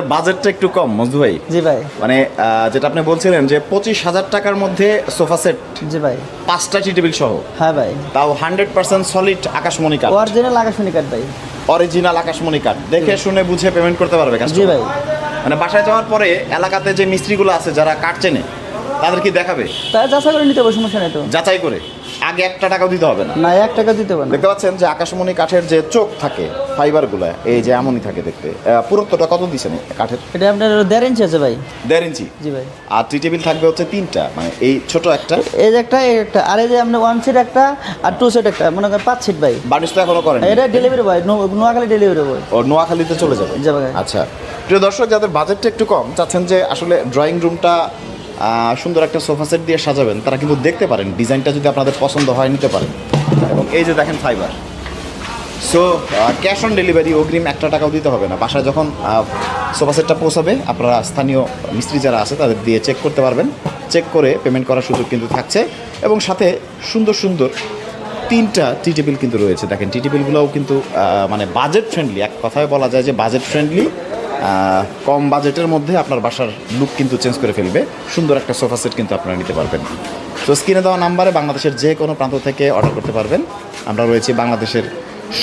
যাদের বাজেটটা একটু কম মজদু ভাই, জি ভাই। মানে যেটা আপনি বলছিলেন যে 25,000 টাকার মধ্যে সোফা সেট, জি ভাই। 5টা টি টেবিল সহ, হ্যাঁ ভাই। তাও 100% সলিড আকাশমণি কাঠ, অরিজিনাল আকাশমণি কাঠ ভাই। অরিজিনাল আকাশমণি কাঠ, দেখে শুনে বুঝে পেমেন্ট করতে পারবে জি কাস্টমার। ভাই। মানে বাসায় যাওয়ার পরে এলাকাতে যে মিস্ত্রিগুলো আছে যারা কাঠ চেনে তাদের কি দেখাবে, তাই যাচাই করে নিতে হবে, সমস্যা নেই তো। যাচাই করে, আগে 1 টাকাও দিতে হবে না। না, 1 টাকা দিতে হবে না। দেখতে পাচ্ছেন যে আকাশমণি কাঠের যে চোখ থাকে, ফাইবারগুলো এই যে এমনই থাকে দেখতে। পুরুত্বটা কত দিচ্ছেন কাঠের? এটা আপনার 1.5 ইঞ্চি আছে ভাই। 1.5 ইঞ্চি। জি ভাই। আর টি টেবিল থাকবে হচ্ছে 3টা, মানে এই ছোট একটা, এই যে একটা, এই একটা, আর এই যে আপনার 1 সিট একটা আর 2 সিট একটা, মনে করেন 5 সিট ভাই। বার্নিশ তো এখনো করেন? এটা delivery boy, Noakhali delivery boy. ও নোয়াখালীতে চলে যাবে। যাবে ভাই। আচ্ছা, প্রিয় দর্শক, যাদের বাজেটটা একটু কম, চাচ্ছেন যে আসলে ড্রয়িং রুমটা সুন্দর একটা সোফা সেট দিয়ে সাজাবেন, তারা কিন্তু দেখতে পারেন, ডিজাইনটা যদি আপনাদের পছন্দ হয় নিতে পারেন। এবং এই যে দেখেন fibre, so cash on delivery, অগ্রিম 1 টাকাও দিতে হবে না। বাসায় যখন সোফা সেটটা পৌঁছাবে, আপনারা স্থানীয় মিস্ত্রি যারা আছে তাদের দিয়ে চেক করতে পারবেন, চেক করে পেমেন্ট করার সুযোগ কিন্তু থাকছে। এবং সাথে সুন্দর সুন্দর 3টা টি টেবিল কিন্তু রয়েছে। দেখেন টি টেবিলগুলোও কিন্তু মানে বাজেট ফ্রেন্ডলি, এক কথায় বলা যায় যে বাজেট ফ্রেন্ডলি। কম বাজেটের মধ্যে আপনার বাসার লুক কিন্তু চেঞ্জ করে ফেলবে, সুন্দর একটা সোফা সেট কিন্তু আপনারা নিতে পারবেন। তো স্ক্রিনে দেওয়া নাম্বারে বাংলাদেশের যে কোনো প্রান্ত থেকে অর্ডার করতে পারবেন। আমরা রয়েছি বাংলাদেশের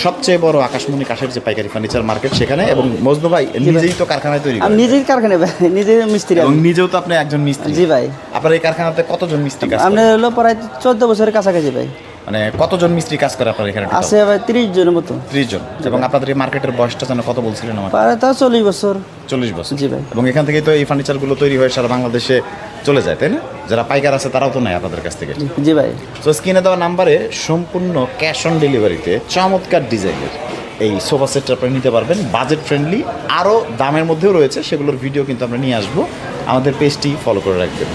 সবচেয়ে বড় আকাশমণি কাঠের যে পাইকারি ফার্নিচার মার্কেট সেখানে। এবং মজনু ভাই নিজেই তো কারখানায় তৈরি আমি করেন, নিজেই কারখানায় ভাই, নিজে মিস্ত্রি। এবং নিজেও তো আপনি একজন মিস্ত্রি। জি ভাই। আপনার এই কারখানাতে কতজন মিস্ত্রি কাজ আপনার করে? হলো প্রায় 14 বছরের কাছাকাছি ভাই। মানে কতজন মিস্ত্রি কাজ করে আপনার এখানে? আছে ভাই 30 জনের মতো। 30 জন। এবং আপনাদের এই মার্কেটের বয়সটা যেন কত বলছিলেন আমার? প্রায় তাও 40 বছর। 40 বছর। জি ভাই। এবং এখান থেকেই তো এই ফার্নিচারগুলো তৈরি হয়ে সারা বাংলাদেশে চলে যায়, তাই না? যারা পাইকার আছে তারাও তো নেয় আপনাদের কাছ থেকে। জি ভাই। তো স্ক্রিনে দেওয়া নাম্বারে সম্পূর্ণ ক্যাশ অন ডেলিভারিতে চমৎকার ডিজাইনের এই সোফা সেটটা আপনি নিতে পারবেন, বাজেট ফ্রেন্ডলি। আরও দামের মধ্যেও রয়েছে, সেগুলোর ভিডিও কিন্তু আমরা নিয়ে আসবো। আমাদের পেজটি ফলো করে রাখবেন।